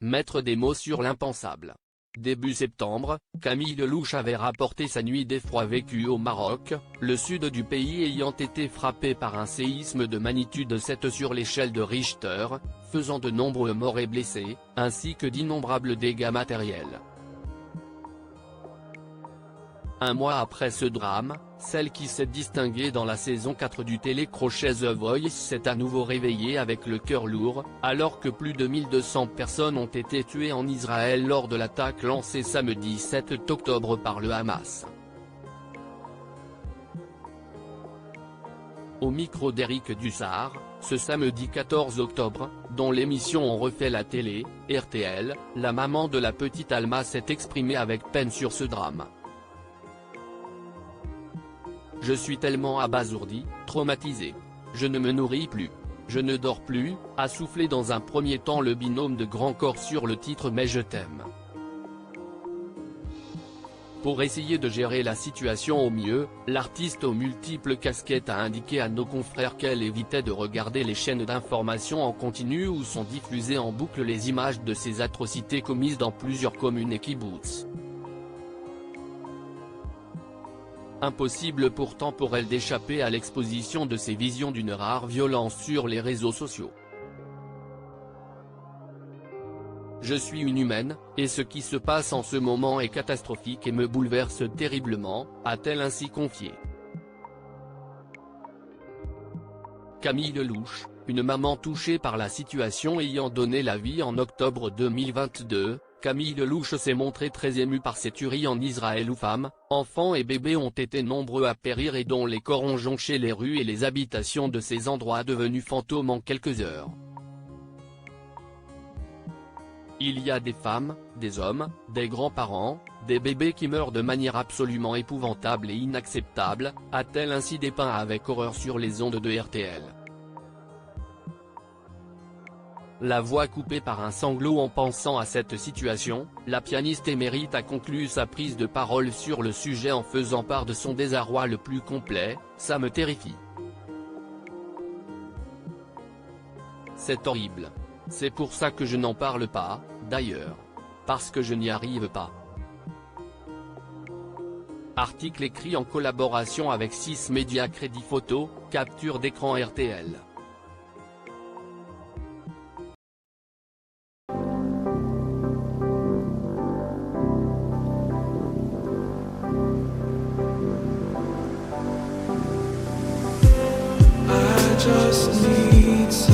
mettre des mots sur l'impensable. Début septembre, Camille Lelouch avait rapporté sa nuit d'effroi vécue au Maroc, le sud du pays ayant été frappé par un séisme de magnitude 7 sur l'échelle de Richter, faisant de nombreux morts et blessés, ainsi que d'innombrables dégâts matériels. Un mois après ce drame, celle qui s'est distinguée dans la saison 4 du télécrochet The Voice s'est à nouveau réveillée avec le cœur lourd, alors que plus de 1200 personnes ont été tuées en Israël lors de l'attaque lancée samedi 7 octobre par le Hamas. Au micro d'Éric Dussart, ce samedi 14 octobre, dont l'émission On refait la télé, RTL, la maman de la petite Alma s'est exprimée avec peine sur ce drame. Je suis tellement abasourdi, traumatisé. Je ne me nourris plus. Je ne dors plus, a soufflé dans un premier temps le binôme de Grand Corps sur le titre Mais je t'aime. Pour essayer de gérer la situation au mieux, l'artiste aux multiples casquettes a indiqué à nos confrères qu'elle évitait de regarder les chaînes d'information en continu où sont diffusées en boucle les images de ces atrocités commises dans plusieurs communes et kibboutz. Impossible pourtant pour elle d'échapper à l'exposition de ces visions d'une rare violence sur les réseaux sociaux. Je suis une humaine, et ce qui se passe en ce moment est catastrophique et me bouleverse terriblement, a-t-elle ainsi confié. Camille Lelouch, une maman touchée par la situation ayant donné la vie en octobre 2022, Camille Lelouch s'est montrée très émue par ces tueries en Israël où femmes, enfants et bébés ont été nombreux à périr et dont les corps ont jonché les rues et les habitations de ces endroits devenus fantômes en quelques heures. Il y a des femmes, des hommes, des grands-parents, des bébés qui meurent de manière absolument épouvantable et inacceptable, a-t-elle ainsi dépeint avec horreur sur les ondes de RTL. La voix coupée par un sanglot en pensant à cette situation, la pianiste émérite a conclu sa prise de parole sur le sujet en faisant part de son désarroi le plus complet. Ça me terrifie. C'est horrible. C'est pour ça que je n'en parle pas, d'ailleurs. Parce que je n'y arrive pas. Article écrit en collaboration avec 6 médias. Crédit photo, capture d'écran RTL. Just need